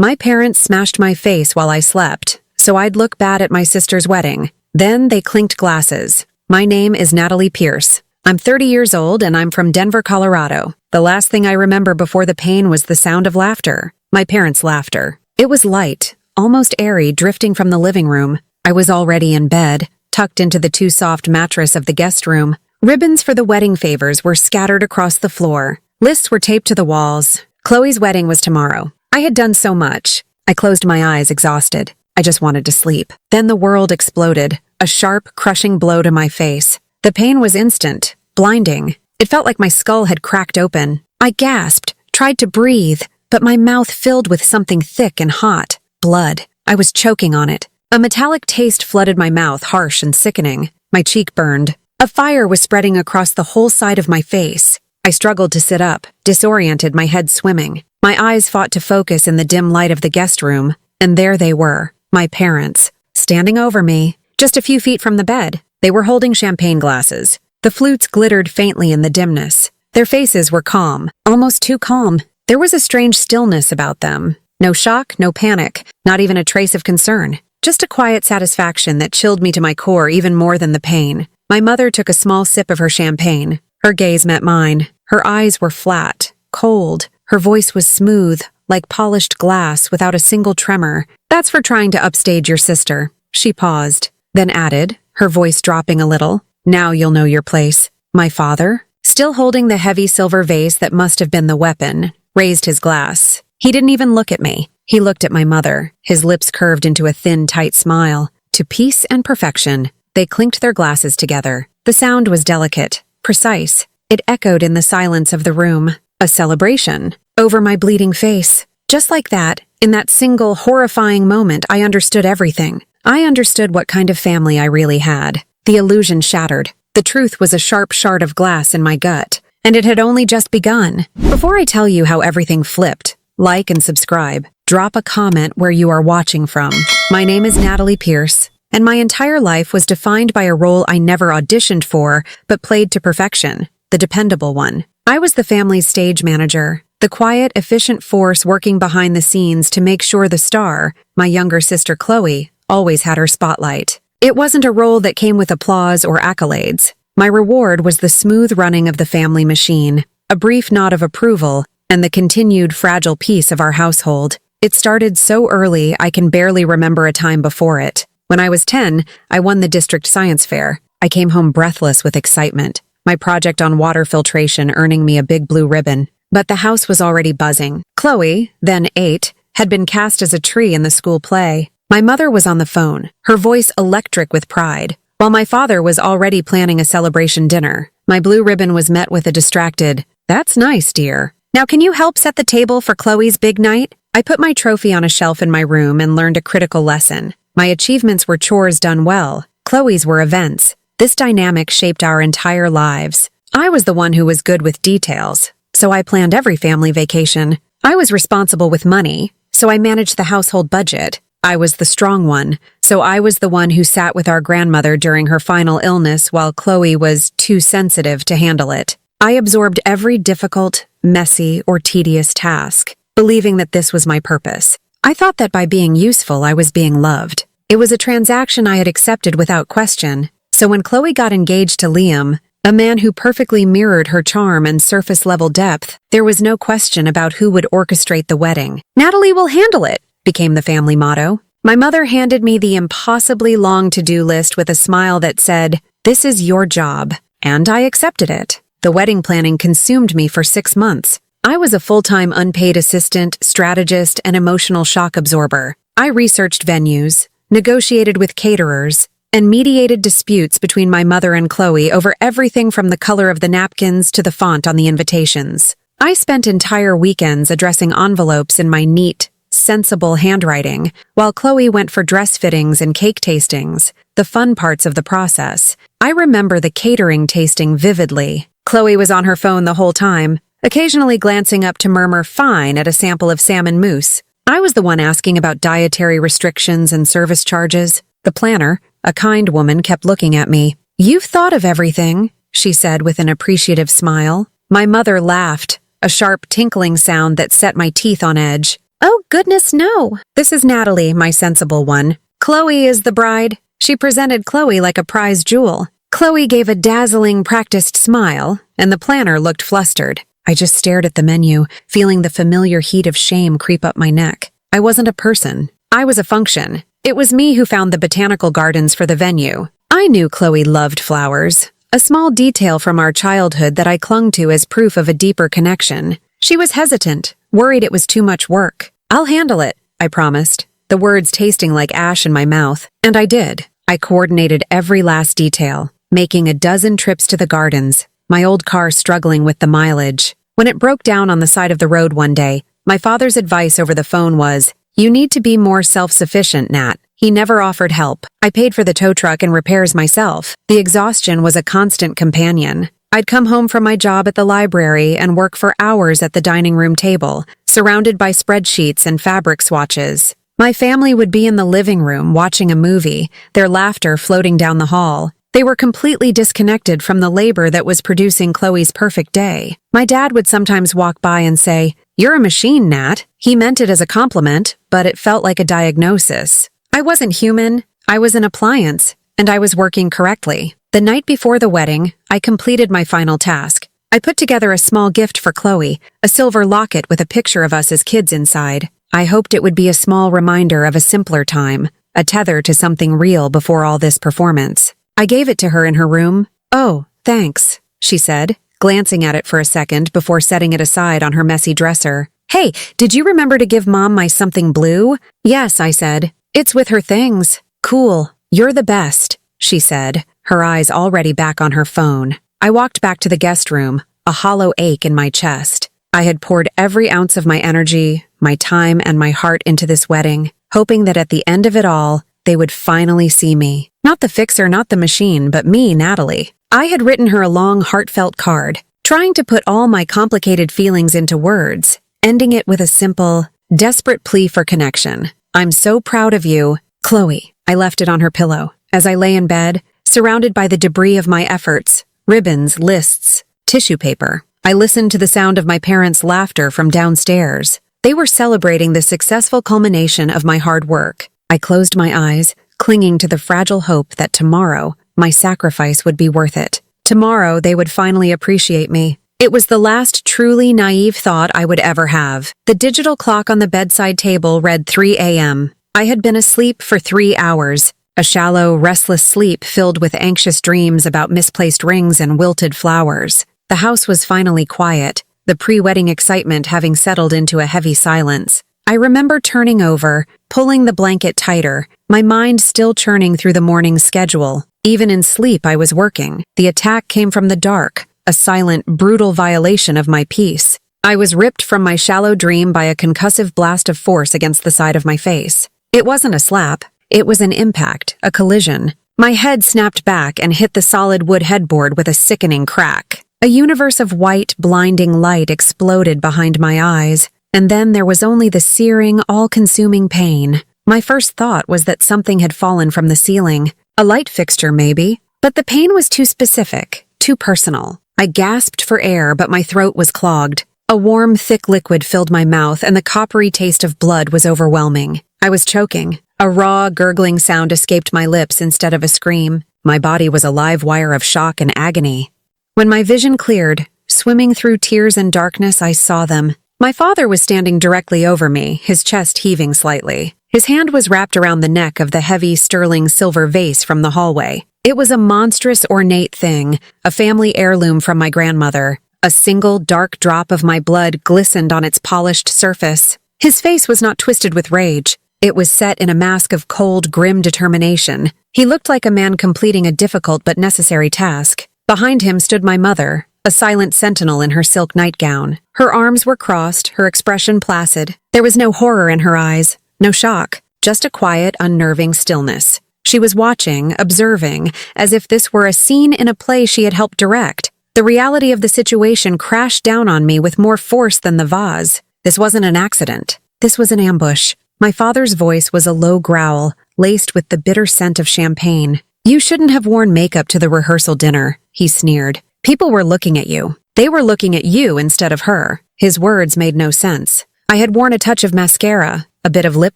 My parents smashed my face while I slept, so I'd look bad at my sister's wedding. Then they clinked glasses. My name is Natalie Pierce. I'm 30 years old and I'm from Denver, Colorado. The last thing I remember before the pain was the sound of laughter. My parents' laughter. It was light, almost airy, drifting from the living room. I was already in bed, tucked into the too soft mattress of the guest room. Ribbons for the wedding favors were scattered across the floor. Lists were taped to the walls. Chloe's wedding was tomorrow. I had done so much. I closed my eyes, exhausted. I just wanted to sleep. Then the world exploded, a sharp, crushing blow to my face. The pain was instant, blinding. It felt like my skull had cracked open. I gasped, tried to breathe, but my mouth filled with something thick and hot. Blood. I was choking on it. A metallic taste flooded my mouth, harsh and sickening. My cheek burned. A fire was spreading across the whole side of my face. I struggled to sit up, disoriented, my head swimming. My eyes fought to focus in the dim light of the guest room, and there they were, my parents, standing over me, just a few feet from the bed. They were holding champagne glasses. The flutes glittered faintly in the dimness. Their faces were calm, almost too calm. There was a strange stillness about them. No shock, no panic, not even a trace of concern. Just a quiet satisfaction that chilled me to my core even more than the pain. My mother took a small sip of her champagne. Her gaze met mine. Her eyes were flat, cold. Her voice was smooth, like polished glass without a single tremor. "That's for trying to upstage your sister." She paused, then added, her voice dropping a little, "Now you'll know your place." My father, still holding the heavy silver vase that must have been the weapon, raised his glass. He didn't even look at me. He looked at my mother, his lips curved into a thin, tight smile. To peace and perfection, they clinked their glasses together. The sound was delicate, precise. It echoed in the silence of the room. A celebration. Over my bleeding face. Just like that, in that single, horrifying moment, I understood everything. I understood what kind of family I really had. The illusion shattered. The truth was a sharp shard of glass in my gut. And it had only just begun. Before I tell you how everything flipped, like and subscribe. Drop a comment where you are watching from. My name is Natalie Pierce, and my entire life was defined by a role I never auditioned for, but played to perfection, the dependable one. I was the family's stage manager, the quiet, efficient force working behind the scenes to make sure the star, my younger sister Chloe, always had her spotlight. It wasn't a role that came with applause or accolades. My reward was the smooth running of the family machine, a brief nod of approval, and the continued fragile peace of our household. It started so early I can barely remember a time before it. When I was 10, I won the district science fair. I came home breathless with excitement, my project on water filtration earning me a big blue ribbon. But the house was already buzzing. Chloe, then 8, had been cast as a tree in the school play. My mother was on the phone, her voice electric with pride, while my father was already planning a celebration dinner. My blue ribbon was met with a distracted, "That's nice, dear. Now can you help set the table for Chloe's big night?" I put my trophy on a shelf in my room and learned a critical lesson. My achievements were chores done well. Chloe's were events. This dynamic shaped our entire lives. I was the one who was good with details, so I planned every family vacation. I was responsible with money, so I managed the household budget. I was the strong one, so I was the one who sat with our grandmother during her final illness while Chloe was too sensitive to handle it. I absorbed every difficult, messy, or tedious task, believing that this was my purpose. I thought that by being useful, I was being loved. It was a transaction I had accepted without question. So when Chloe got engaged to Liam, a man who perfectly mirrored her charm and surface-level depth, there was no question about who would orchestrate the wedding. "Natalie will handle it," became the family motto. My mother handed me the impossibly long to-do list with a smile that said, "This is your job," and I accepted it. The wedding planning consumed me for 6 months. I was a full-time unpaid assistant, strategist, and emotional shock absorber. I researched venues, negotiated with caterers, and mediated disputes between my mother and Chloe over everything from the color of the napkins to the font on the invitations. I spent entire weekends addressing envelopes in my neat, sensible handwriting, while Chloe went for dress fittings and cake tastings, the fun parts of the process. I remember the catering tasting vividly. Chloe was on her phone the whole time, occasionally glancing up to murmur "fine" at a sample of salmon mousse. I was the one asking about dietary restrictions and service charges. The planner, a kind woman, kept looking at me. "You've thought of everything," she said with an appreciative smile. My mother laughed, a sharp tinkling sound that set my teeth on edge. Oh, goodness, no. This is Natalie, my sensible one. Chloe is the bride. She presented Chloe like a prize jewel. Chloe gave a dazzling, practiced smile, and the planner looked flustered. I just stared at the menu, feeling the familiar heat of shame creep up my neck. I wasn't a person. I was a function. It was me who found the botanical gardens for the venue. I knew Chloe loved flowers, a small detail from our childhood that I clung to as proof of a deeper connection. She was hesitant, worried it was too much work. I'll handle it, I promised, the words tasting like ash in my mouth. And I did. I coordinated every last detail, making a dozen trips to the gardens, my old car struggling with the mileage. When it broke down on the side of the road one day, my father's advice over the phone was, "You need to be more self-sufficient, Nat." He never offered help. I paid for the tow truck and repairs myself. The exhaustion was a constant companion. I'd come home from my job at the library and work for hours at the dining room table, surrounded by spreadsheets and fabric swatches. My family would be in the living room watching a movie, their laughter floating down the hall. They were completely disconnected from the labor that was producing Chloe's perfect day. My dad would sometimes walk by and say, "You're a machine, Nat." He meant it as a compliment, but it felt like a diagnosis. I wasn't human, I was an appliance, and I was working correctly. The night before the wedding, I completed my final task. I put together a small gift for Chloe, a silver locket with a picture of us as kids inside. I hoped it would be a small reminder of a simpler time, a tether to something real before all this performance. I gave it to her in her room. "Oh, thanks," she said, glancing at it for a second before setting it aside on her messy dresser. "Hey, did you remember to give Mom my something blue?" "Yes," I said. "It's with her things." "Cool. You're the best," she said, her eyes already back on her phone. I walked back to the guest room, a hollow ache in my chest. I had poured every ounce of my energy, my time, and my heart into this wedding, hoping that at the end of it all, they would finally see me. Not the fixer, not the machine, but me, Natalie. I had written her a long, heartfelt card, trying to put all my complicated feelings into words, ending it with a simple, desperate plea for connection. "I'm so proud of you, Chloe." I left it on her pillow. As I lay in bed, surrounded by the debris of my efforts, ribbons, lists, tissue paper, I listened to the sound of my parents' laughter from downstairs. They were celebrating the successful culmination of my hard work. I closed my eyes, clinging to the fragile hope that tomorrow, my sacrifice would be worth it. Tomorrow, they would finally appreciate me. It was the last truly naive thought I would ever have. The digital clock on the bedside table read 3 a.m. I had been asleep for 3 hours, a shallow, restless sleep filled with anxious dreams about misplaced rings and wilted flowers. The house was finally quiet, the pre-wedding excitement having settled into a heavy silence. I remember turning over, pulling the blanket tighter, my mind still churning through the morning's schedule. Even in sleep, I was working. The attack came from the dark, a silent, brutal violation of my peace. I was ripped from my shallow dream by a concussive blast of force against the side of my face. It wasn't a slap. It was an impact, a collision. My head snapped back and hit the solid wood headboard with a sickening crack. A universe of white, blinding light exploded behind my eyes, and then there was only the searing, all-consuming pain. My first thought was that something had fallen from the ceiling. A light fixture, maybe. But the pain was too specific, too personal. I gasped for air, but my throat was clogged. A warm, thick liquid filled my mouth, and the coppery taste of blood was overwhelming. I was choking. A raw, gurgling sound escaped my lips instead of a scream. My body was a live wire of shock and agony. When my vision cleared, swimming through tears and darkness, I saw them. My father was standing directly over me, his chest heaving slightly. His hand was wrapped around the neck of the heavy, sterling silver vase from the hallway. It was a monstrous, ornate thing, a family heirloom from my grandmother. A single, dark drop of my blood glistened on its polished surface. His face was not twisted with rage. It was set in a mask of cold, grim determination. He looked like a man completing a difficult but necessary task. Behind him stood my mother, a silent sentinel in her silk nightgown. Her arms were crossed, her expression placid. There was no horror in her eyes, no shock, just a quiet, unnerving stillness. She was watching, observing, as if this were a scene in a play she had helped direct. The reality of the situation crashed down on me with more force than the vase. This wasn't an accident. This was an ambush. My father's voice was a low growl, laced with the bitter scent of champagne. "You shouldn't have worn makeup to the rehearsal dinner," he sneered. "People were looking at you. They were looking at you instead of her." His words made no sense. I had worn a touch of mascara, a bit of lip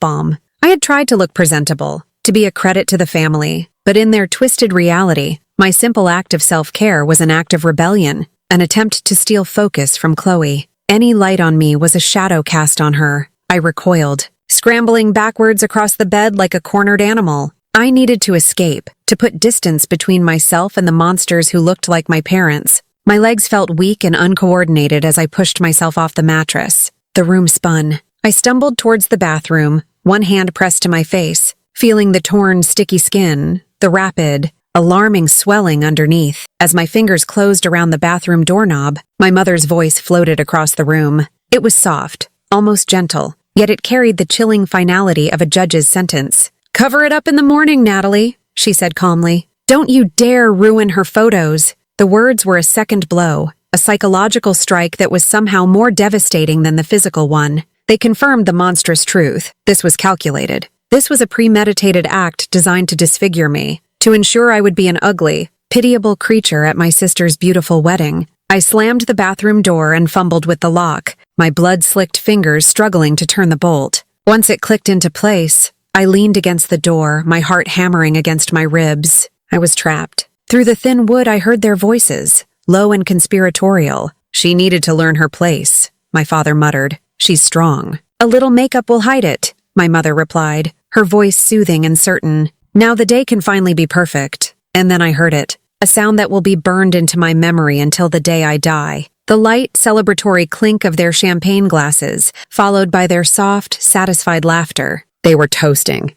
balm. I had tried to look presentable, to be a credit to the family, but in their twisted reality, my simple act of self-care was an act of rebellion, an attempt to steal focus from Chloe. Any light on me was a shadow cast on her. I recoiled, scrambling backwards across the bed like a cornered animal. I needed to escape, to put distance between myself and the monsters who looked like my parents. My legs felt weak and uncoordinated as I pushed myself off the mattress. The room spun. I stumbled towards the bathroom, one hand pressed to my face, feeling the torn, sticky skin, the rapid, alarming swelling underneath. As my fingers closed around the bathroom doorknob, my mother's voice floated across the room. It was soft, almost gentle, yet it carried the chilling finality of a judge's sentence. "Cover it up in the morning, Natalie," she said calmly. "Don't you dare ruin her photos." The words were a second blow, a psychological strike that was somehow more devastating than the physical one. They confirmed the monstrous truth. This was calculated. This was a premeditated act designed to disfigure me, to ensure I would be an ugly, pitiable creature at my sister's beautiful wedding. I slammed the bathroom door and fumbled with the lock, my blood-slicked fingers struggling to turn the bolt. Once it clicked into place, I leaned against the door, my heart hammering against my ribs. I was trapped. Through the thin wood I heard their voices, low and conspiratorial. "She needed to learn her place," my father muttered. "She's strong." "A little makeup will hide it," my mother replied, her voice soothing and certain. "Now the day can finally be perfect." And then I heard it, a sound that will be burned into my memory until the day I die. The light, celebratory clink of their champagne glasses, followed by their soft, satisfied laughter. They were toasting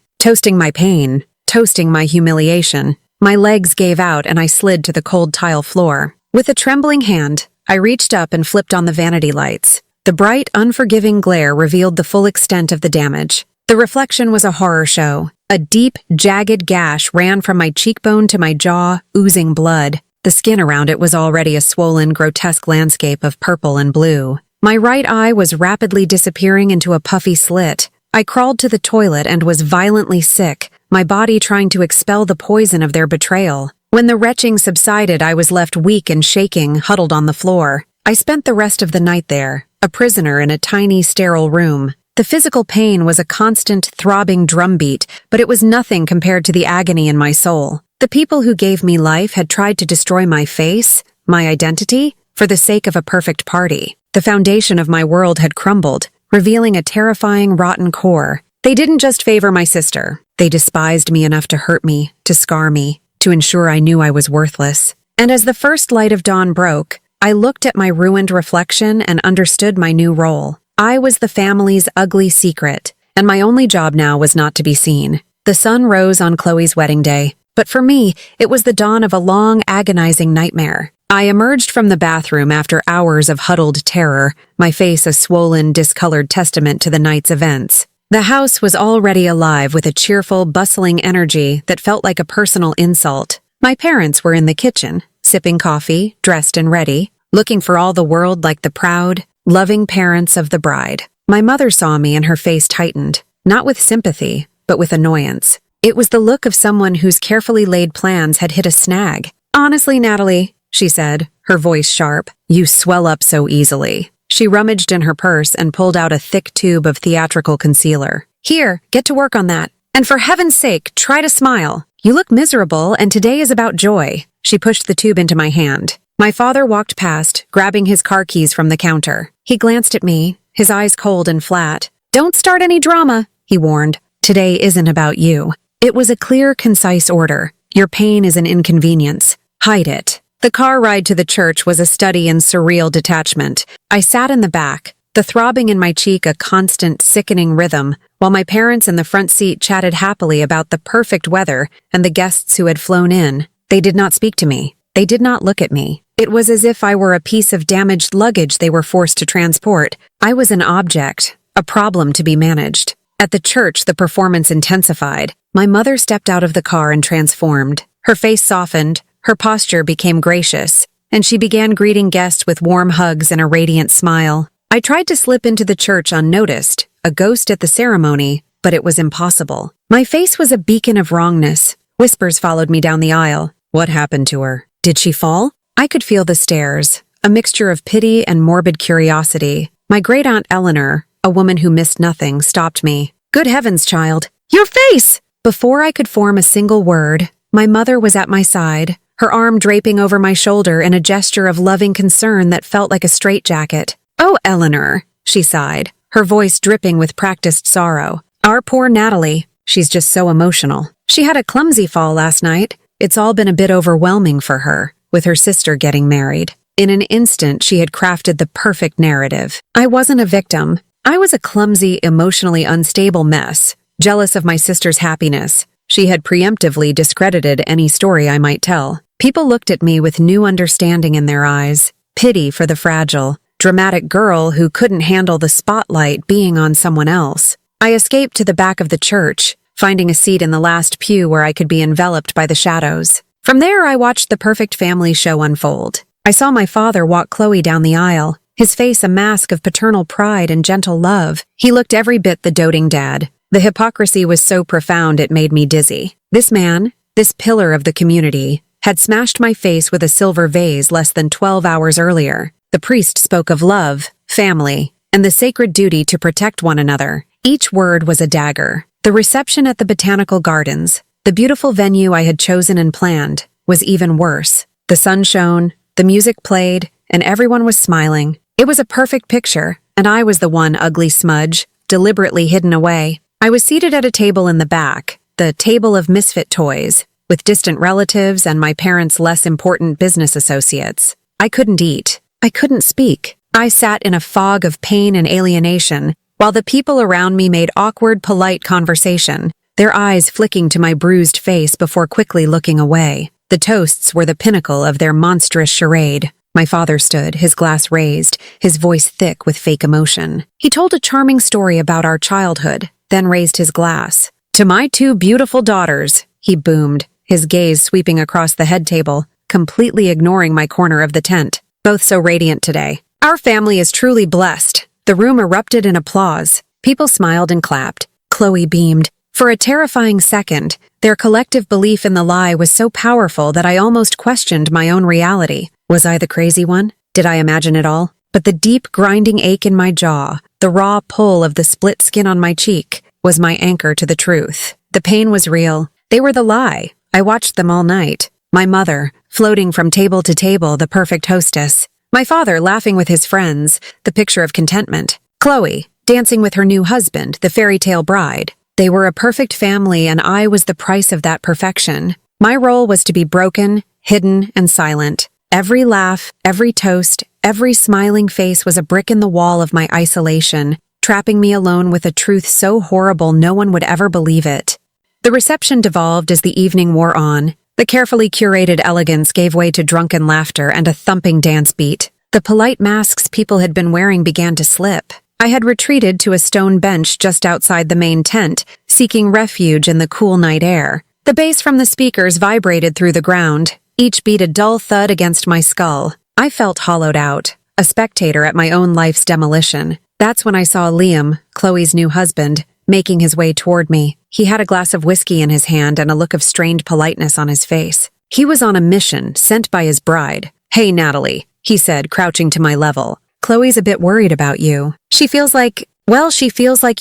my pain, toasting my humiliation. My legs gave out and I slid to the cold tile floor. With a trembling hand, I reached up and flipped on the vanity lights. The bright, unforgiving glare revealed the full extent of the damage. The reflection was a horror show. A deep, jagged gash ran from my cheekbone to my jaw, oozing blood. The skin around it was already a swollen, grotesque landscape of purple and blue. My right eye was rapidly disappearing into a puffy slit. I crawled to the toilet and was violently sick, my body trying to expel the poison of their betrayal. When the retching subsided, I was left weak and shaking, huddled on the floor. I spent the rest of the night there, a prisoner in a tiny, sterile room. The physical pain was a constant, throbbing drumbeat, but it was nothing compared to the agony in my soul. The people who gave me life had tried to destroy my face, my identity, for the sake of a perfect party. The foundation of my world had crumbled, revealing a terrifying, rotten core. They didn't just favor my sister. They despised me enough to hurt me, to scar me, to ensure I knew I was worthless. And as the first light of dawn broke, I looked at my ruined reflection and understood my new role. I was the family's ugly secret, and my only job now was not to be seen. The sun rose on Chloe's wedding day, but for me, it was the dawn of a long, agonizing nightmare. I emerged from the bathroom after hours of huddled terror, my face a swollen, discolored testament to the night's events. The house was already alive with a cheerful, bustling energy that felt like a personal insult. My parents were in the kitchen, sipping coffee, dressed and ready, looking for all the world like the proud, loving parents of the bride. My mother saw me and her face tightened, not with sympathy, but with annoyance. It was the look of someone whose carefully laid plans had hit a snag. "Honestly, Natalie," she said, her voice sharp, "you swell up so easily." She rummaged in her purse and pulled out a thick tube of theatrical concealer. "Here, get to work on that. And for heaven's sake, try to smile. You look miserable, and today is about joy." She pushed the tube into my hand. My father walked past, grabbing his car keys from the counter. He glanced at me, his eyes cold and flat. "Don't start any drama," he warned. "Today isn't about you." It was a clear, concise order. Your pain is an inconvenience. Hide it. The car ride to the church was a study in surreal detachment. I sat in the back, the throbbing in my cheek a constant, sickening rhythm, while my parents in the front seat chatted happily about the perfect weather and the guests who had flown in. They did not speak to me. They did not look at me. It was as if I were a piece of damaged luggage they were forced to transport. I was an object, a problem to be managed. At the church, the performance intensified. My mother stepped out of the car and transformed. Her face softened, her posture became gracious, and she began greeting guests with warm hugs and a radiant smile. I tried to slip into the church unnoticed, a ghost at the ceremony, but it was impossible. My face was a beacon of wrongness. Whispers followed me down the aisle. What happened to her? Did she fall? I could feel the stares, a mixture of pity and morbid curiosity. My great-aunt Eleanor, a woman who missed nothing, stopped me. "Good heavens, child! Your face!" Before I could form a single word, my mother was at my side, her arm draping over my shoulder in a gesture of loving concern that felt like a straitjacket. "Oh, Eleanor," she sighed, her voice dripping with practiced sorrow. "Our poor Natalie. She's just so emotional. She had a clumsy fall last night. It's all been a bit overwhelming for her, with her sister getting married." In an instant, she had crafted the perfect narrative. I wasn't a victim. I was a clumsy, emotionally unstable mess, jealous of my sister's happiness. She had preemptively discredited any story I might tell. People looked at me with new understanding in their eyes, pity for the fragile, dramatic girl who couldn't handle the spotlight being on someone else. I escaped to the back of the church, finding a seat in the last pew where I could be enveloped by the shadows. From there, I watched the perfect family show unfold. I saw my father walk Chloe down the aisle, his face a mask of paternal pride and gentle love. He looked every bit the doting dad. The hypocrisy was so profound it made me dizzy. This man, this pillar of the community, had smashed my face with a silver vase less than 12 hours earlier. The priest spoke of love, family, and the sacred duty to protect one another. Each word was a dagger. The reception at the Botanical Gardens, the beautiful venue I had chosen and planned, was even worse. The sun shone, the music played, and everyone was smiling. It was a perfect picture, and I was the one ugly smudge, deliberately hidden away. I was seated at a table in the back, the table of misfit toys, with distant relatives and my parents' less important business associates. I couldn't eat. I couldn't speak. I sat in a fog of pain and alienation, while the people around me made awkward, polite conversation, their eyes flicking to my bruised face before quickly looking away. The toasts were the pinnacle of their monstrous charade. My father stood, his glass raised, his voice thick with fake emotion. He told a charming story about our childhood, then raised his glass. "To my two beautiful daughters," he boomed, his gaze sweeping across the head table, completely ignoring my corner of the tent. "Both so radiant today. Our family is truly blessed." The room erupted in applause. People smiled and clapped. Chloe beamed. For a terrifying second, their collective belief in the lie was so powerful that I almost questioned my own reality. Was I the crazy one? Did I imagine it all? But the deep, grinding ache in my jaw, the raw pull of the split skin on my cheek, was my anchor to the truth. The pain was real. They were the lie. I watched them all night. My mother, floating from table to table, the perfect hostess. My father, laughing with his friends, the picture of contentment. Chloe, dancing with her new husband, the fairy tale bride. They were a perfect family, and I was the price of that perfection. My role was to be broken, hidden, and silent. Every laugh, every toast, every smiling face was a brick in the wall of my isolation, trapping me alone with a truth so horrible no one would ever believe it. The reception devolved as the evening wore on. The carefully curated elegance gave way to drunken laughter and a thumping dance beat. The polite masks people had been wearing began to slip. I had retreated to a stone bench just outside the main tent, seeking refuge in the cool night air. The bass from the speakers vibrated through the ground, each beat a dull thud against my skull. I felt hollowed out, a spectator at my own life's demolition. That's when I saw Liam, Chloe's new husband, making his way toward me. He had a glass of whiskey in his hand and a look of strained politeness on his face. He was on a mission, sent by his bride. "Hey, Natalie," he said, crouching to my level. "Chloe's a bit worried about you. She feels like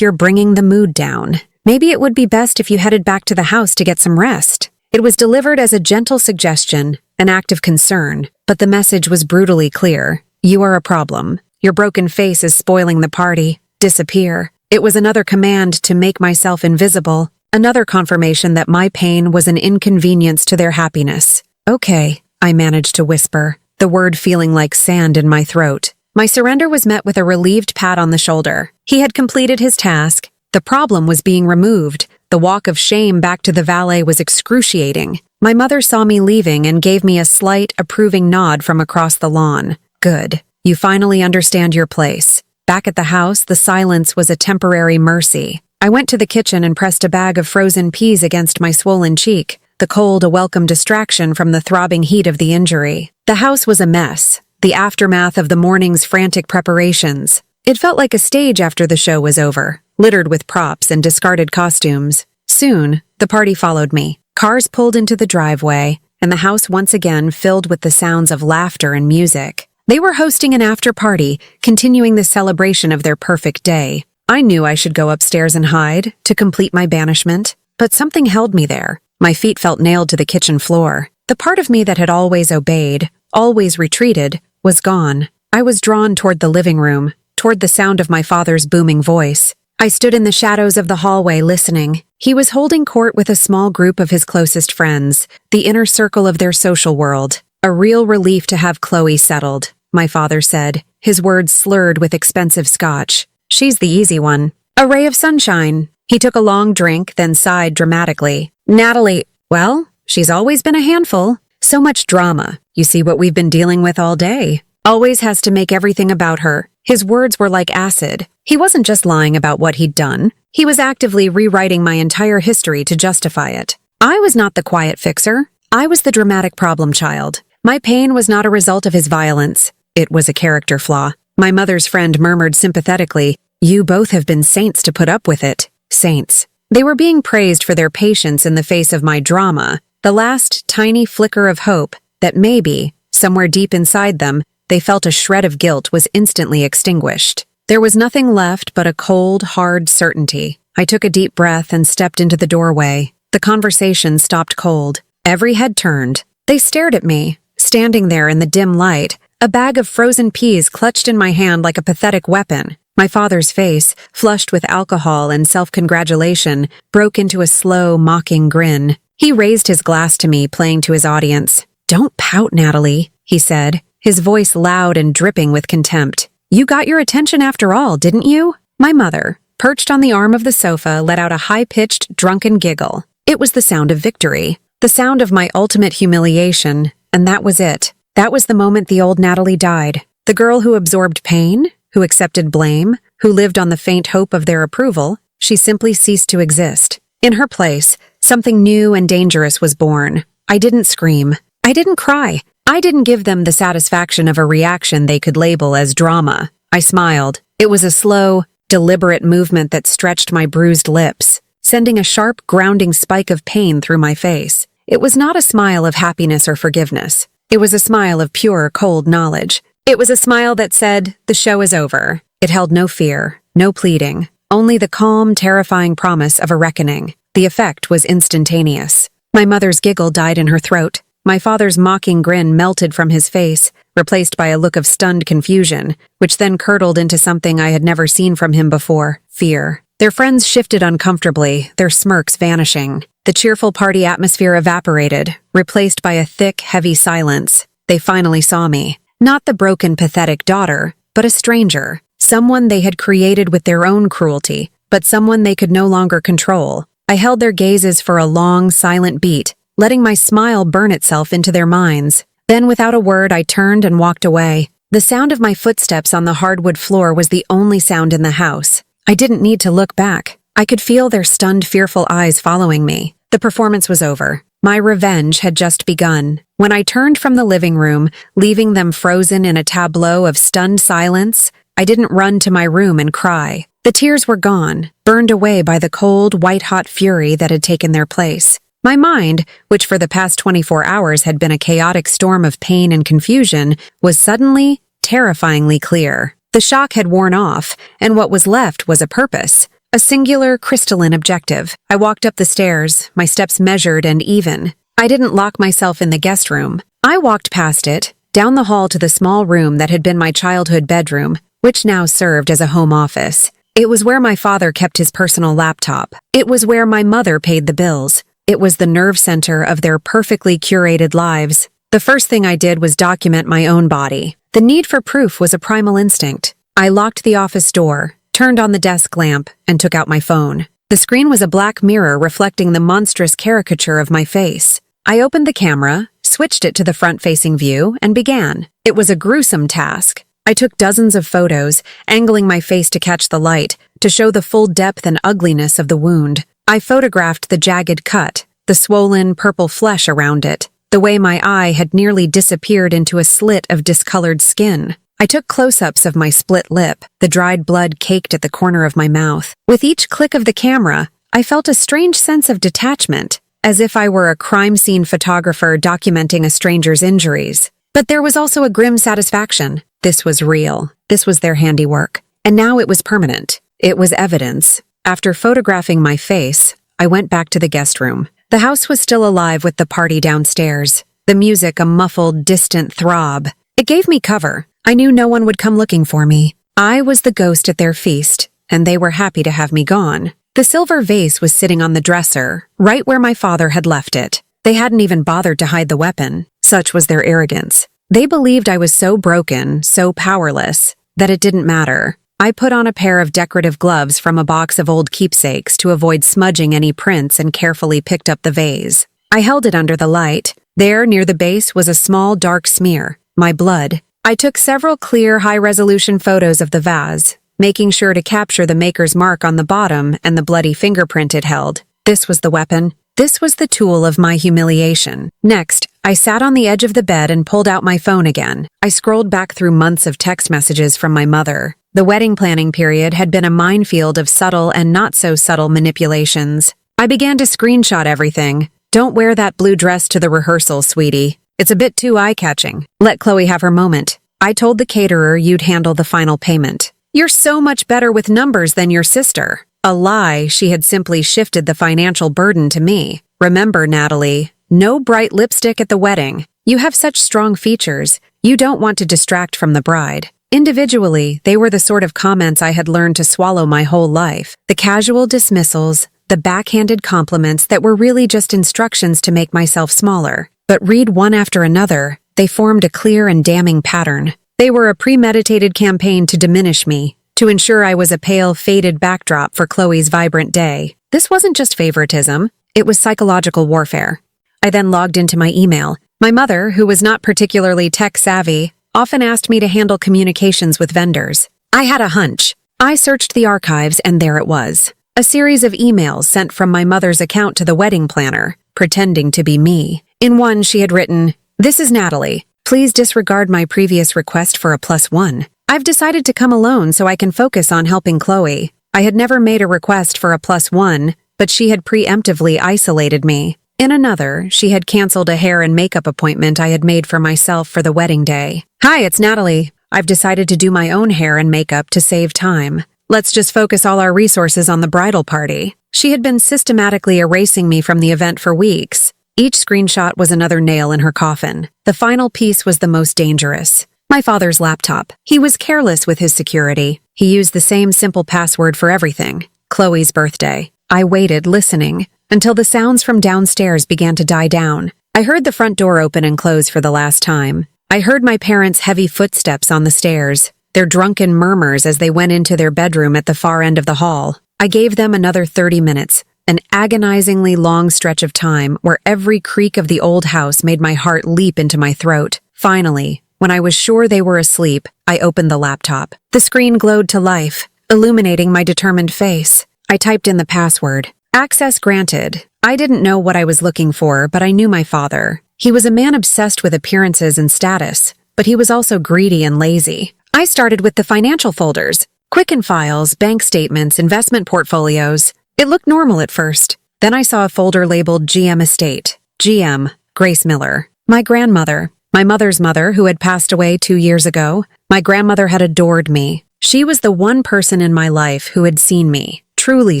you're bringing the mood down. Maybe it would be best if you headed back to the house to get some rest." It was delivered as a gentle suggestion, an act of concern, but the message was brutally clear. "You are a problem. Your broken face is spoiling the party. Disappear." It was another command to make myself invisible, another confirmation that my pain was an inconvenience to their happiness. "Okay," I managed to whisper, the word feeling like sand in my throat. My surrender was met with a relieved pat on the shoulder. He had completed his task. The problem was being removed. The walk of shame back to the valet was excruciating. My mother saw me leaving and gave me a slight, approving nod from across the lawn. "Good. You finally understand your place." Back at the house, the silence was a temporary mercy. I went to the kitchen and pressed a bag of frozen peas against my swollen cheek, the cold a welcome distraction from the throbbing heat of the injury. The house was a mess, the aftermath of the morning's frantic preparations. It felt like a stage after the show was over, littered with props and discarded costumes. Soon, the party followed me. Cars pulled into the driveway, and the house once again filled with the sounds of laughter and music. They were hosting an after-party, continuing the celebration of their perfect day. I knew I should go upstairs and hide to complete my banishment, but something held me there. My feet felt nailed to the kitchen floor. The part of me that had always obeyed, always retreated, was gone. I was drawn toward the living room, toward the sound of my father's booming voice. I stood in the shadows of the hallway listening. He was holding court with a small group of his closest friends, the inner circle of their social world. A real relief to have Chloe settled, my father said, his words slurred with expensive scotch. She's the easy one. A ray of sunshine. He took a long drink, then sighed dramatically. Natalie, well, she's always been a handful. So much drama. You see what we've been dealing with all day. Always has to make everything about her. His words were like acid. He wasn't just lying about what he'd done. He was actively rewriting my entire history to justify it. I was not the quiet fixer. I was the dramatic problem child. My pain was not a result of his violence. It was a character flaw. My mother's friend murmured sympathetically, "You both have been saints to put up with it." Saints. They were being praised for their patience in the face of my drama, the last tiny flicker of hope that maybe, somewhere deep inside them, they felt a shred of guilt was instantly extinguished. There was nothing left but a cold, hard certainty. I took a deep breath and stepped into the doorway. The conversation stopped cold. Every head turned. They stared at me, standing there in the dim light, a bag of frozen peas clutched in my hand like a pathetic weapon. My father's face, flushed with alcohol and self-congratulation, broke into a slow, mocking grin. He raised his glass to me, playing to his audience. "Don't pout, Natalie," he said, his voice loud and dripping with contempt. "You got your attention after all, didn't you?" My mother, perched on the arm of the sofa, let out a high-pitched, drunken giggle. It was the sound of victory, the sound of my ultimate humiliation, and that was it. That was the moment the old Natalie died. The girl who absorbed pain, who accepted blame, who lived on the faint hope of their approval, she simply ceased to exist. In her place, something new and dangerous was born. I didn't scream. I didn't cry. I didn't give them the satisfaction of a reaction they could label as drama. I smiled. It was a slow, deliberate movement that stretched my bruised lips, sending a sharp, grounding spike of pain through my face. It was not a smile of happiness or forgiveness. It was a smile of pure, cold knowledge. It was a smile that said, "The show is over." It held no fear, no pleading, only the calm, terrifying promise of a reckoning. The effect was instantaneous. My mother's giggle died in her throat. My father's mocking grin melted from his face, replaced by a look of stunned confusion, which then curdled into something I had never seen from him before: fear. Their friends shifted uncomfortably, their smirks vanishing. The cheerful party atmosphere evaporated, replaced by a thick, heavy silence. They finally saw me. Not the broken, pathetic daughter, but a stranger. Someone they had created with their own cruelty, but someone they could no longer control. I held their gazes for a long, silent beat, letting my smile burn itself into their minds. Then, without a word, I turned and walked away. The sound of my footsteps on the hardwood floor was the only sound in the house. I didn't need to look back. I could feel their stunned, fearful eyes following me. The performance was over. My revenge had just begun. When I turned from the living room, leaving them frozen in a tableau of stunned silence, I didn't run to my room and cry. The tears were gone, burned away by the cold, white-hot fury that had taken their place. My mind, which for the past 24 hours had been a chaotic storm of pain and confusion, was suddenly, terrifyingly clear. The shock had worn off, and what was left was a purpose. A singular, crystalline objective. I walked up the stairs, my steps measured and even. I didn't lock myself in the guest room. I walked past it, down the hall to the small room that had been my childhood bedroom, which now served as a home office. It was where my father kept his personal laptop. It was where my mother paid the bills. It was the nerve center of their perfectly curated lives. The first thing I did was document my own body. The need for proof was a primal instinct. I locked the office door, turned on the desk lamp, and took out my phone. The screen was a black mirror reflecting the monstrous caricature of my face. I opened the camera, switched it to the front-facing view, and began. It was a gruesome task. I took dozens of photos, angling my face to catch the light, to show the full depth and ugliness of the wound. I photographed the jagged cut, the swollen, purple flesh around it, the way my eye had nearly disappeared into a slit of discolored skin. I took close-ups of my split lip, the dried blood caked at the corner of my mouth. With each click of the camera, I felt a strange sense of detachment, as if I were a crime scene photographer documenting a stranger's injuries. But there was also a grim satisfaction. This was real. This was their handiwork. And now it was permanent. It was evidence. After photographing my face, I went back to the guest room. The house was still alive with the party downstairs, the music a muffled, distant throb. It gave me cover. I knew no one would come looking for me. I was the ghost at their feast, and they were happy to have me gone. The silver vase was sitting on the dresser, right where my father had left it. They hadn't even bothered to hide the weapon. Such was their arrogance. They believed I was so broken, so powerless, that it didn't matter. I put on a pair of decorative gloves from a box of old keepsakes to avoid smudging any prints and carefully picked up the vase. I held it under the light. There, near the base, was a small dark smear, my blood. I took several clear, high-resolution photos of the vase, making sure to capture the maker's mark on the bottom and the bloody fingerprint it held. This was the weapon. This was the tool of my humiliation. Next, I sat on the edge of the bed and pulled out my phone again. I scrolled back through months of text messages from my mother. The wedding planning period had been a minefield of subtle and not-so-subtle manipulations. I began to screenshot everything. Don't wear that blue dress to the rehearsal, sweetie. It's a bit too eye-catching. Let Chloe have her moment. I told the caterer you'd handle the final payment. You're so much better with numbers than your sister. A lie. She had simply shifted the financial burden to me. Remember, Natalie, no bright lipstick at the wedding. You have such strong features. You don't want to distract from the bride. Individually, they were the sort of comments I had learned to swallow my whole life. The casual dismissals, the backhanded compliments that were really just instructions to make myself smaller. But read one after another, they formed a clear and damning pattern. They were a premeditated campaign to diminish me, to ensure I was a pale, faded backdrop for Chloe's vibrant day. This wasn't just favoritism, it was psychological warfare. I then logged into my email. My mother, who was not particularly tech-savvy, often asked me to handle communications with vendors. I had a hunch. I searched the archives and there it was. A series of emails sent from my mother's account to the wedding planner, pretending to be me. In one, she had written, "This is Natalie. Please disregard my previous request for a +1. I've decided to come alone so I can focus on helping Chloe. I had never made a request for a +1, but she had preemptively isolated me. In another, she had canceled a hair and makeup appointment I had made for myself for the wedding day. Hi, it's Natalie. I've decided to do my own hair and makeup to save time. Let's just focus all our resources on the bridal party." She had been systematically erasing me from the event for weeks. Each screenshot was another nail in her coffin. The final piece was the most dangerous. My father's laptop. He was careless with his security. He used the same simple password for everything. Chloe's birthday. I waited, listening, until the sounds from downstairs began to die down. I heard the front door open and close for the last time. I heard my parents' heavy footsteps on the stairs, their drunken murmurs as they went into their bedroom at the far end of the hall. I gave them another 30 minutes, an agonizingly long stretch of time where every creak of the old house made my heart leap into my throat. Finally, when I was sure they were asleep, I opened the laptop. The screen glowed to life, illuminating my determined face. I typed in the password. Access granted. I didn't know what I was looking for, but I knew my father. He was a man obsessed with appearances and status, but he was also greedy and lazy. I started with the financial folders. Quicken files, bank statements, investment portfolios. It looked normal at first. Then I saw a folder labeled GM Estate. GM, Grace Miller. My grandmother. My mother's mother, who had passed away 2 years ago. My grandmother had adored me. She was the one person in my life who had seen me, truly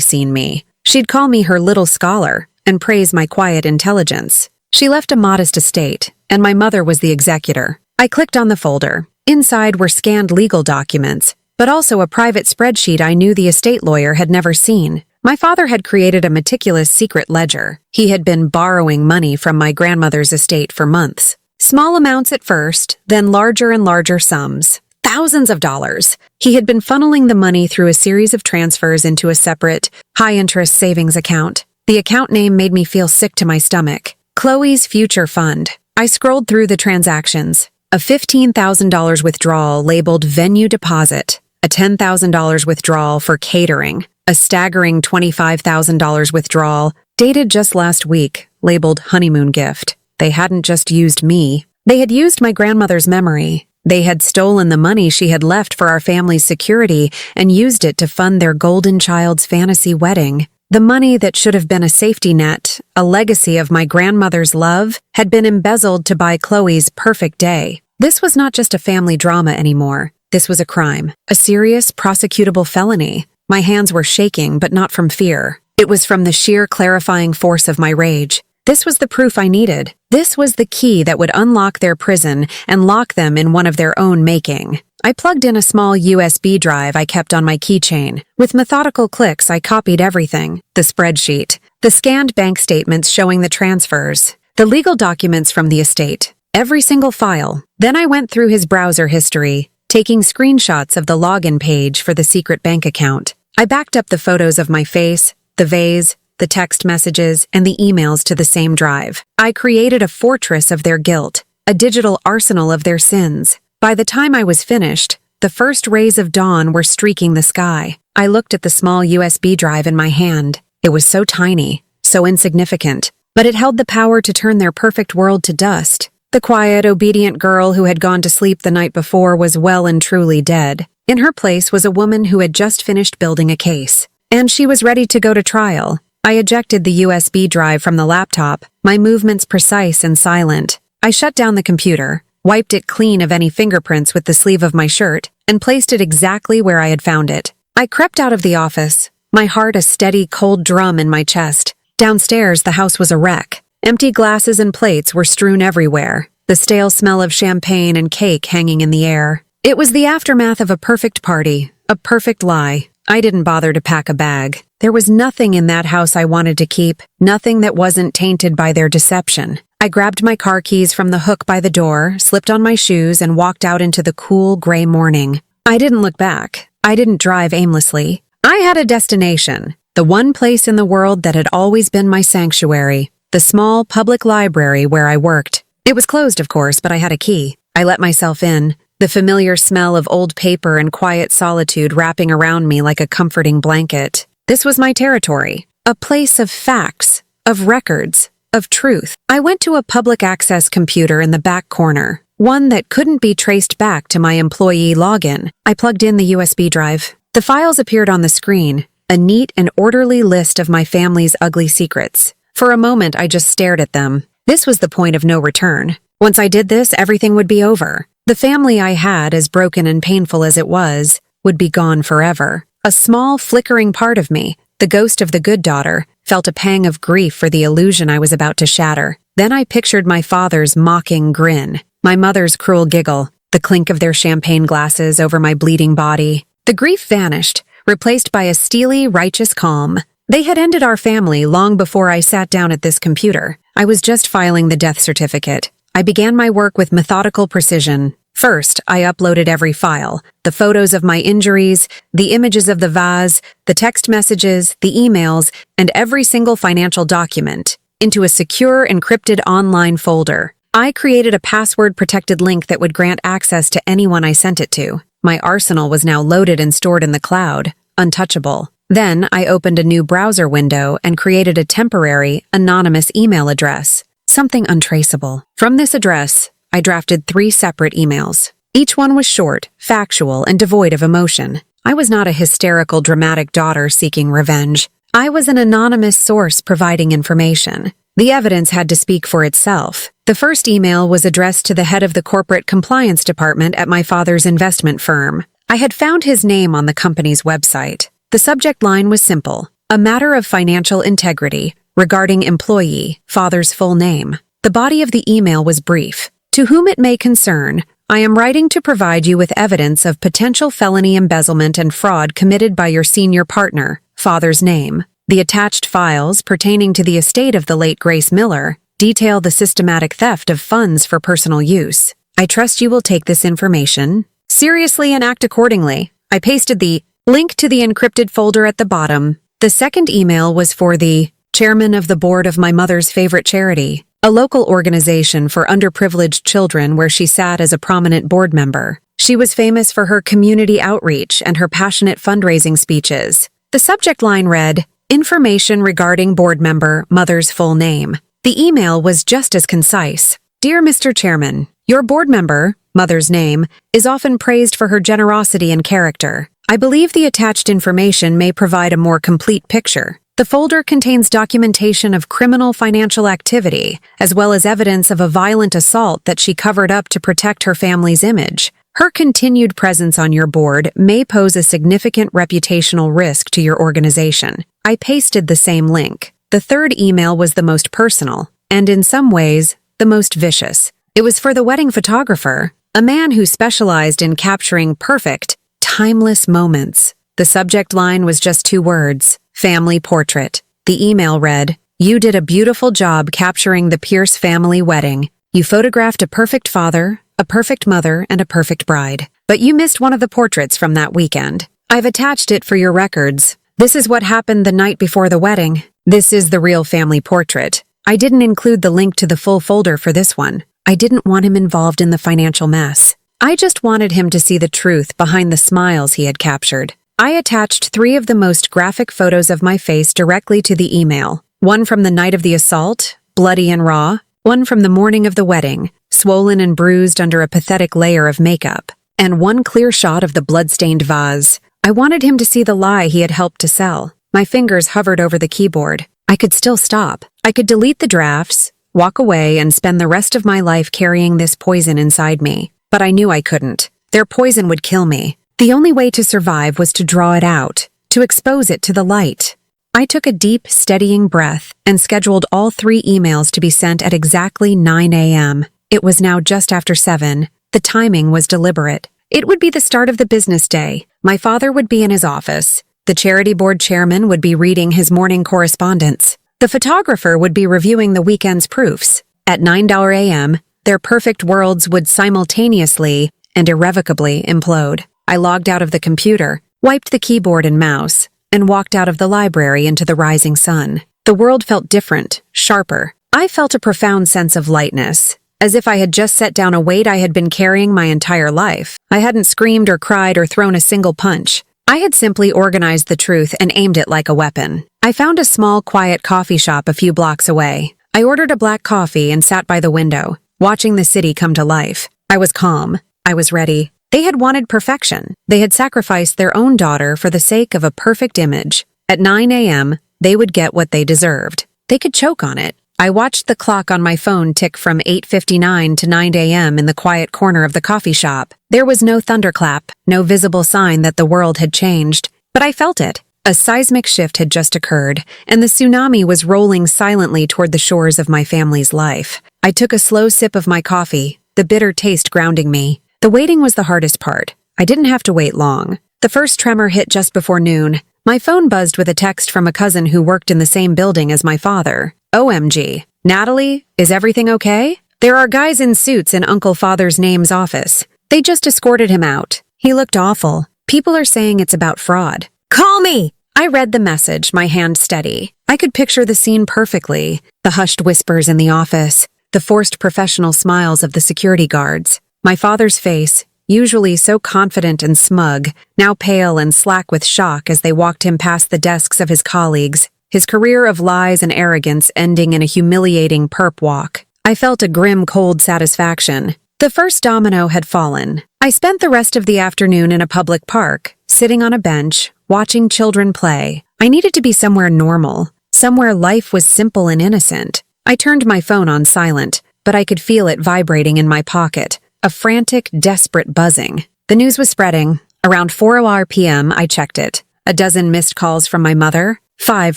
seen me. She'd call me her little scholar and praise my quiet intelligence. She left a modest estate, and my mother was the executor. I clicked on the folder. Inside were scanned legal documents, but also a private spreadsheet I knew the estate lawyer had never seen. My father had created a meticulous secret ledger. He had been borrowing money from my grandmother's estate for months. Small amounts at first, then larger and larger sums. Thousands of dollars. He had been funneling the money through a series of transfers into a separate, high-interest savings account. The account name made me feel sick to my stomach. Chloe's Future Fund. I scrolled through the transactions. A $15,000 withdrawal labeled Venue Deposit. A $10,000 withdrawal for catering. A staggering $25,000 withdrawal, dated just last week, labeled Honeymoon Gift. They hadn't just used me. They had used my grandmother's memory. They had stolen the money she had left for our family's security and used it to fund their golden child's fantasy wedding. The money that should have been a safety net, a legacy of my grandmother's love, had been embezzled to buy Chloe's perfect day. This was not just a family drama anymore. This was a crime, a serious, prosecutable felony. My hands were shaking, but not from fear. It was from the sheer clarifying force of my rage. This was the proof I needed. This was the key that would unlock their prison and lock them in one of their own making. I plugged in a small USB drive I kept on my keychain. With methodical clicks, I copied everything. The spreadsheet, the scanned bank statements showing the transfers, the legal documents from the estate, every single file. Then I went through his browser history, taking screenshots of the login page for the secret bank account. I backed up the photos of my face, the vase, the text messages, and the emails to the same drive. I created a fortress of their guilt, a digital arsenal of their sins. By the time I was finished, the first rays of dawn were streaking the sky. I looked at the small USB drive in my hand. It was so tiny, so insignificant, but it held the power to turn their perfect world to dust. The quiet, obedient girl who had gone to sleep the night before was well and truly dead. In her place was a woman who had just finished building a case, and she was ready to go to trial. I ejected the USB drive from the laptop, my movements precise and silent. I shut down the computer, wiped it clean of any fingerprints with the sleeve of my shirt, and placed it exactly where I had found it. I crept out of the office, my heart a steady, cold drum in my chest. Downstairs, the house was a wreck. Empty glasses and plates were strewn everywhere, the stale smell of champagne and cake hanging in the air. It was the aftermath of a perfect party, a perfect lie. I didn't bother to pack a bag. There was nothing in that house I wanted to keep, nothing that wasn't tainted by their deception. I grabbed my car keys from the hook by the door, slipped on my shoes, and walked out into the cool, gray morning. I didn't look back. I didn't drive aimlessly. I had a destination, the one place in the world that had always been my sanctuary, the small public library where I worked. It was closed, of course, but I had a key. I let myself in, the familiar smell of old paper and quiet solitude wrapping around me like a comforting blanket. This was my territory, a place of facts, of records, of truth. I went to a public access computer in the back corner, one that couldn't be traced back to my employee login. I plugged in the USB drive. The files appeared on the screen, a neat and orderly list of my family's ugly secrets. For a moment, I just stared at them. This was the point of no return. Once I did this, everything would be over. The family I had, as broken and painful as it was, would be gone forever. A small, flickering part of me, the ghost of the good daughter, felt a pang of grief for the illusion I was about to shatter. Then I pictured my father's mocking grin, my mother's cruel giggle, the clink of their champagne glasses over my bleeding body. The grief vanished, replaced by a steely, righteous calm. They had ended our family long before I sat down at this computer. I was just filing the death certificate. I began my work with methodical precision. First, I uploaded every file, the photos of my injuries, the images of the vase, the text messages, the emails, and every single financial document, into a secure, encrypted online folder. I created a password-protected link that would grant access to anyone I sent it to. My arsenal was now loaded and stored in the cloud, untouchable. Then, I opened a new browser window and created a temporary, anonymous email address, something untraceable. From this address, I drafted 3 separate emails. Each one was short, factual, and devoid of emotion. I was not a hysterical, dramatic daughter seeking revenge. I was an anonymous source providing information. The evidence had to speak for itself. The first email was addressed to the head of the corporate compliance department at my father's investment firm. I had found his name on the company's website. The subject line was simple: a matter of financial integrity regarding employee, father's full name. The body of the email was brief. To whom it may concern, I am writing to provide you with evidence of potential felony embezzlement and fraud committed by your senior partner, father's name. The attached files pertaining to the estate of the late Grace Miller detail the systematic theft of funds for personal use. I trust you will take this information seriously and act accordingly. I pasted the link to the encrypted folder at the bottom. The second email was for the chairman of the board of my mother's favorite charity, a local organization for underprivileged children where she sat as a prominent board member. She was famous for her community outreach and her passionate fundraising speeches. The subject line read, "Information regarding board member, mother's full name." The email was just as concise. "Dear Mr. Chairman, your board member, mother's name, is often praised for her generosity and character. I believe the attached information may provide a more complete picture. The folder contains documentation of criminal financial activity, as well as evidence of a violent assault that she covered up to protect her family's image. Her continued presence on your board may pose a significant reputational risk to your organization. I pasted the same link. The third email was the most personal, and in some ways, the most vicious. It was for the wedding photographer, a man who specialized in capturing perfect, timeless moments. The subject line was just 2 words, family portrait. The email read, "You did a beautiful job capturing the Pierce family wedding. You photographed a perfect father, a perfect mother, and a perfect bride. But you missed one of the portraits from that weekend. I've attached it for your records. This is what happened the night before the wedding. This is the real family portrait. I didn't include the link to the full folder for this one. I didn't want him involved in the financial mess. I just wanted him to see the truth behind the smiles he had captured." I attached 3 of the most graphic photos of my face directly to the email. One from the night of the assault, bloody and raw. One from the morning of the wedding, swollen and bruised under a pathetic layer of makeup. And one clear shot of the blood-stained vase. I wanted him to see the lie he had helped to sell. My fingers hovered over the keyboard. I could still stop. I could delete the drafts, walk away, and spend the rest of my life carrying this poison inside me. But I knew I couldn't. Their poison would kill me. The only way to survive was to draw it out, to expose it to the light. I took a deep, steadying breath and scheduled all 3 emails to be sent at exactly 9 a.m. It was now just after 7. The timing was deliberate. It would be the start of the business day. My father would be in his office. The charity board chairman would be reading his morning correspondence. The photographer would be reviewing the weekend's proofs. At 9 a.m., their perfect worlds would simultaneously and irrevocably implode. I logged out of the computer, wiped the keyboard and mouse, and walked out of the library into the rising sun. The world felt different, sharper. I felt a profound sense of lightness, as if I had just set down a weight I had been carrying my entire life. I hadn't screamed or cried or thrown a single punch. I had simply organized the truth and aimed it like a weapon. I found a small, quiet coffee shop a few blocks away. I ordered a black coffee and sat by the window, watching the city come to life. I was calm. I was ready. They had wanted perfection. They had sacrificed their own daughter for the sake of a perfect image. At 9 a.m., they would get what they deserved. They could choke on it. I watched the clock on my phone tick from 8:59 to 9 a.m. in the quiet corner of the coffee shop. There was no thunderclap, no visible sign that the world had changed, but I felt it. A seismic shift had just occurred, and the tsunami was rolling silently toward the shores of my family's life. I took a slow sip of my coffee, the bitter taste grounding me. The waiting was the hardest part. I didn't have to wait long. The first tremor hit just before noon. My phone buzzed with a text from a cousin who worked in the same building as my father. OMG. Natalie, is everything okay? There are guys in suits in Uncle Father's name's office. They just escorted him out. He looked awful. People are saying it's about fraud. Call me! I read the message, my hand steady. I could picture the scene perfectly. The hushed whispers in the office, the forced professional smiles of the security guards. My father's face, usually so confident and smug, now pale and slack with shock as they walked him past the desks of his colleagues, his career of lies and arrogance ending in a humiliating perp walk. I felt a grim, cold satisfaction. The first domino had fallen. I spent the rest of the afternoon in a public park, sitting on a bench, watching children play. I needed to be somewhere normal, somewhere life was simple and innocent. I turned my phone on silent, but I could feel it vibrating in my pocket. A frantic, desperate buzzing. The news was spreading. Around 4:00 p.m., I checked it. A dozen missed calls from my mother, 5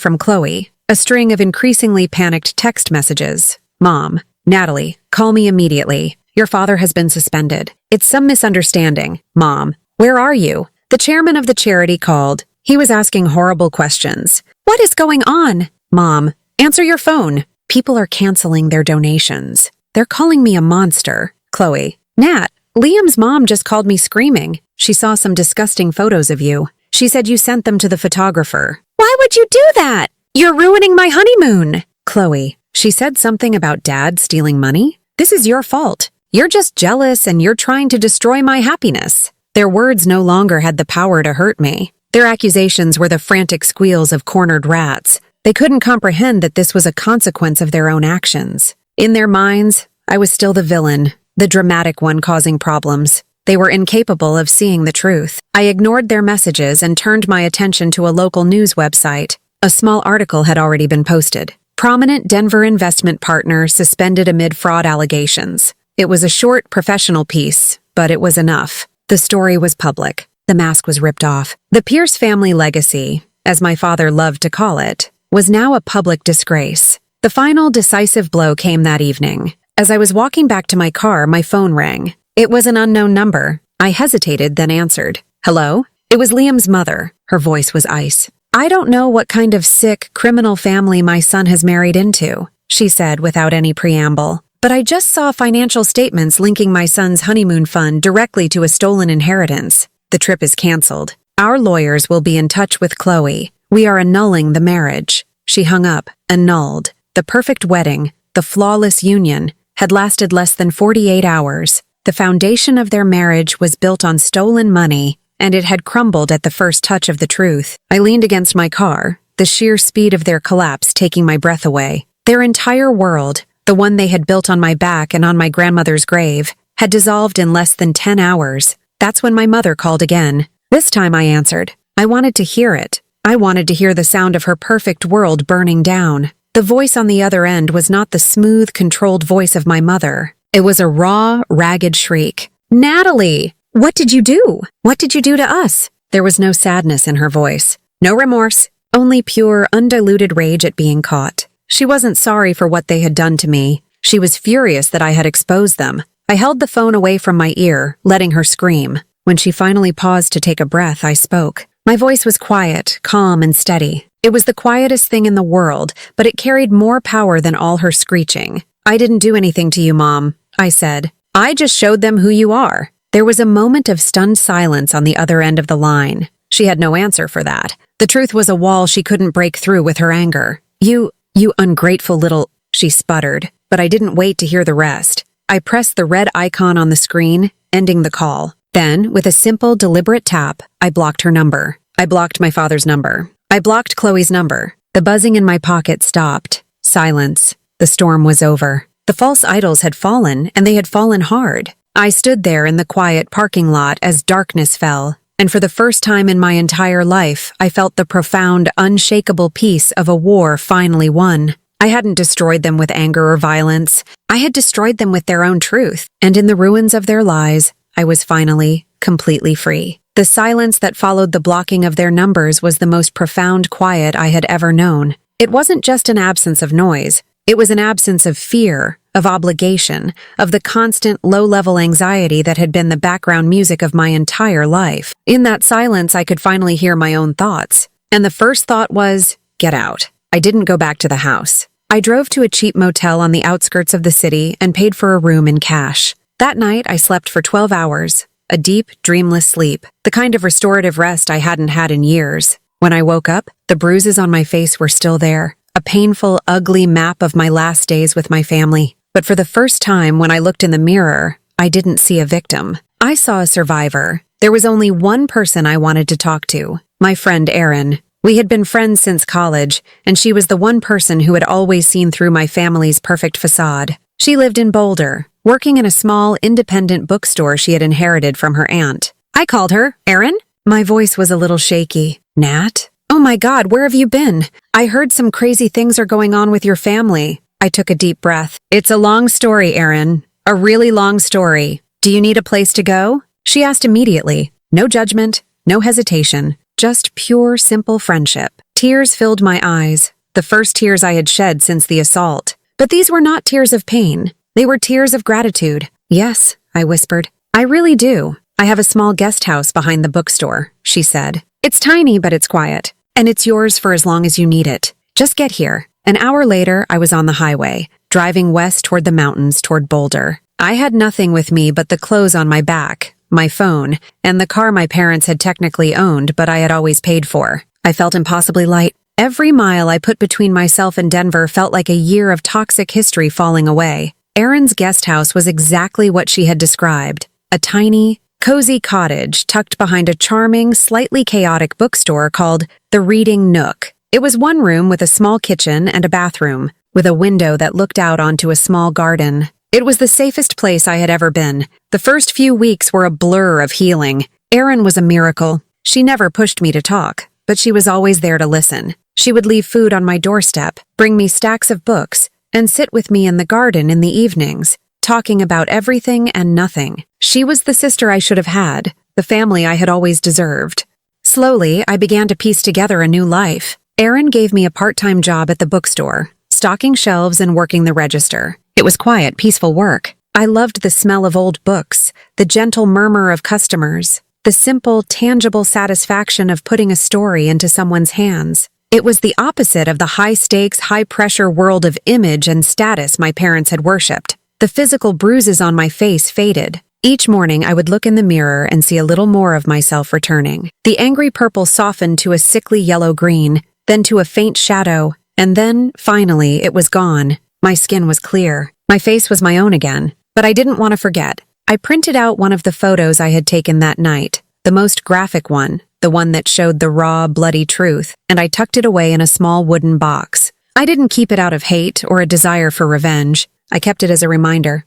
from Chloe. A string of increasingly panicked text messages. Mom, Natalie, call me immediately. Your father has been suspended. It's some misunderstanding. Mom, where are you? The chairman of the charity called. He was asking horrible questions. What is going on? Mom, answer your phone. People are canceling their donations. They're calling me a monster. Chloe, Nat, Liam's mom just called me screaming. She saw some disgusting photos of you. She said you sent them to the photographer. Why would you do that? You're ruining my honeymoon. Chloe, she said something about Dad stealing money. This is your fault. You're just jealous and you're trying to destroy my happiness. Their words no longer had the power to hurt me. Their accusations were the frantic squeals of cornered rats. They couldn't comprehend that this was a consequence of their own actions. In their minds, I was still the villain, the dramatic one causing problems. They were incapable of seeing the truth. I ignored their messages and turned my attention to a local news website. A small article had already been posted. Prominent Denver investment partner suspended amid fraud allegations. It was a short, professional piece, but it was enough. The story was public. The mask was ripped off. The Pierce family legacy, as my father loved to call it, was now a public disgrace. The final decisive blow came that evening. As I was walking back to my car, my phone rang. It was an unknown number. I hesitated, then answered. Hello? It was Liam's mother. Her voice was ice. I don't know what kind of sick, criminal family my son has married into, she said without any preamble. But I just saw financial statements linking my son's honeymoon fund directly to a stolen inheritance. The trip is canceled. Our lawyers will be in touch with Chloe. We are annulling the marriage. She hung up. Annulled. The perfect wedding, the flawless union, had lasted less than 48 hours. The foundation of their marriage was built on stolen money, and it had crumbled at the first touch of the truth. I leaned against my car, the sheer speed of their collapse taking my breath away. Their entire world, the one they had built on my back and on my grandmother's grave, had dissolved in less than 10 hours. That's when my mother called again. This time I answered. I wanted to hear it. I wanted to hear the sound of her perfect world burning down. The voice on the other end was not the smooth, controlled voice of my mother. It was a raw, ragged shriek. Natalie! What did you do? What did you do to us? There was no sadness in her voice. No remorse. Only pure, undiluted rage at being caught. She wasn't sorry for what they had done to me. She was furious that I had exposed them. I held the phone away from my ear, letting her scream. When she finally paused to take a breath, I spoke. My voice was quiet, calm, and steady. It was the quietest thing in the world, but it carried more power than all her screeching. I didn't do anything to you, Mom, I said. I just showed them who you are. There was a moment of stunned silence on the other end of the line. She had no answer for that. The truth was a wall she couldn't break through with her anger. You ungrateful little, she sputtered, but I didn't wait to hear the rest. I pressed the red icon on the screen, ending the call. Then, with a simple, deliberate tap, I blocked her number. I blocked my father's number. I blocked Chloe's number. The buzzing in my pocket stopped. Silence. The storm was over. The false idols had fallen, and they had fallen hard. I stood there in the quiet parking lot as darkness fell, and for the first time in my entire life, I felt the profound, unshakable peace of a war finally won. I hadn't destroyed them with anger or violence. I had destroyed them with their own truth, and in the ruins of their lies, I was finally, completely free. The silence that followed the blocking of their numbers was the most profound quiet I had ever known. It wasn't just an absence of noise. It was an absence of fear, of obligation, of the constant low-level anxiety that had been the background music of my entire life. In that silence, I could finally hear my own thoughts. And the first thought was, get out. I didn't go back to the house. I drove to a cheap motel on the outskirts of the city and paid for a room in cash. That night, I slept for 12 hours. A deep, dreamless sleep, the kind of restorative rest I hadn't had in years. When I woke up, the bruises on my face were still there, a painful, ugly map of my last days with my family. But for the first time, when I looked in the mirror, I didn't see a victim. I saw a survivor. There was only one person I wanted to talk to, my friend Erin. We had been friends since college, and she was the one person who had always seen through my family's perfect facade. She lived in Boulder, working in a small, independent bookstore she had inherited from her aunt. I called her, Erin? My voice was a little shaky. Nat? Oh my God, where have you been? I heard some crazy things are going on with your family. I took a deep breath. It's a long story, Erin. A really long story. Do you need a place to go? She asked immediately. No judgment, no hesitation, just pure, simple friendship. Tears filled my eyes, the first tears I had shed since the assault. But these were not tears of pain. They were tears of gratitude. Yes, I whispered. I really do. I have a small guest house behind the bookstore, she said. It's tiny, but it's quiet. And it's yours for as long as you need it. Just get here. An hour later, I was on the highway, driving west toward the mountains toward Boulder. I had nothing with me but the clothes on my back, my phone, and the car my parents had technically owned, but I had always paid for. I felt impossibly light. Every mile I put between myself and Denver felt like a year of toxic history falling away. Erin's guest house was exactly what she had described. A tiny, cozy cottage tucked behind a charming, slightly chaotic bookstore called The Reading Nook. It was one room with a small kitchen and a bathroom, with a window that looked out onto a small garden. It was the safest place I had ever been. The first few weeks were a blur of healing. Erin was a miracle. She never pushed me to talk, but she was always there to listen. She would leave food on my doorstep, bring me stacks of books, and sit with me in the garden in the evenings. talking about everything and nothing. She was the sister I should have had, the family I had always deserved. Slowly, I began to piece together a new life. Aaron gave me a part-time job at the bookstore, stocking shelves and working the register. It was quiet, peaceful work. I loved the smell of old books, the gentle murmur of customers, the simple, tangible satisfaction of putting a story into someone's hands. It was the opposite of the high-stakes, high-pressure world of image and status my parents had worshipped. The physical bruises on my face faded. Each morning I would look in the mirror and see a little more of myself returning. The angry purple softened to a sickly yellow-green, then to a faint shadow, and then, finally, it was gone. My skin was clear. My face was my own again. But I didn't want to forget. I printed out one of the photos I had taken that night, the most graphic one, the one that showed the raw, bloody truth, and I tucked it away in a small wooden box. I didn't keep it out of hate or a desire for revenge. I kept it as a reminder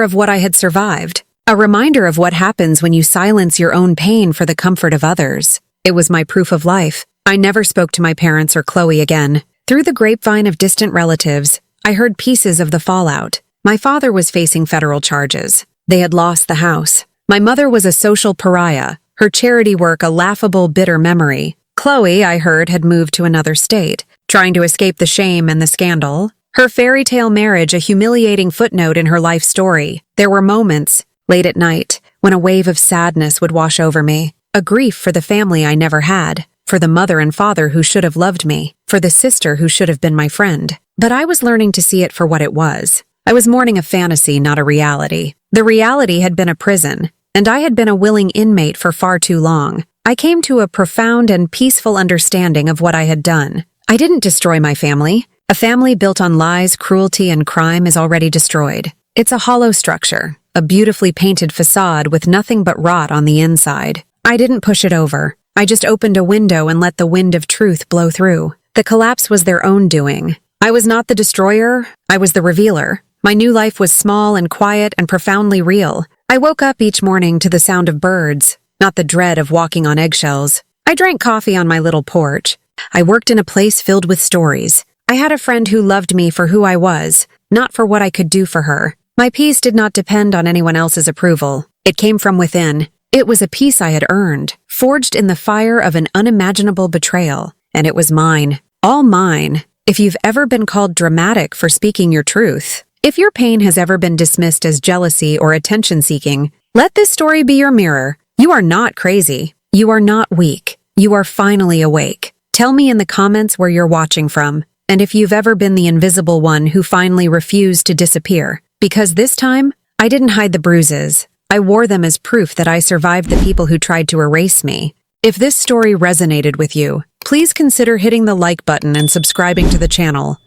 of what I had survived, a reminder of what happens when you silence your own pain for the comfort of others. It was my proof of life. I never spoke to my parents or Chloe again. Through the grapevine of distant relatives, I heard pieces of the fallout. My father was facing federal charges. They had lost the house. My mother was a social pariah, her charity work a laughable, bitter memory. Chloe, I heard, had moved to another state, trying to escape the shame and the scandal. Her fairy tale marriage a humiliating footnote in her life story. There were moments, late at night, when a wave of sadness would wash over me, a grief for the family I never had, for the mother and father who should have loved me, for the sister who should have been my friend. But I was learning to see it for what it was. I was mourning a fantasy, not a reality. The reality had been a prison, and I had been a willing inmate for far too long. I came to a profound and peaceful understanding of what I had done. I didn't destroy my family. A family built on lies, cruelty, and crime is already destroyed. It's a hollow structure, a beautifully painted facade with nothing but rot on the inside. I didn't push it over. I just opened a window and let the wind of truth blow through. The collapse was their own doing. I was not the destroyer, I was the revealer. My new life was small and quiet and profoundly real. I woke up each morning to the sound of birds, not the dread of walking on eggshells. I drank coffee on my little porch. I worked in a place filled with stories. I had a friend who loved me for who I was, not for what I could do for her. My peace did not depend on anyone else's approval. It came from within. It was a peace I had earned, forged in the fire of an unimaginable betrayal. And it was mine. All mine. If you've ever been called dramatic for speaking your truth, if your pain has ever been dismissed as jealousy or attention-seeking, let this story be your mirror. You are not crazy. You are not weak. You are finally awake. Tell me in the comments where you're watching from, and if you've ever been the invisible one who finally refused to disappear. Because this time, I didn't hide the bruises. I wore them as proof that I survived the people who tried to erase me. If this story resonated with you, please consider hitting the like button and subscribing to the channel.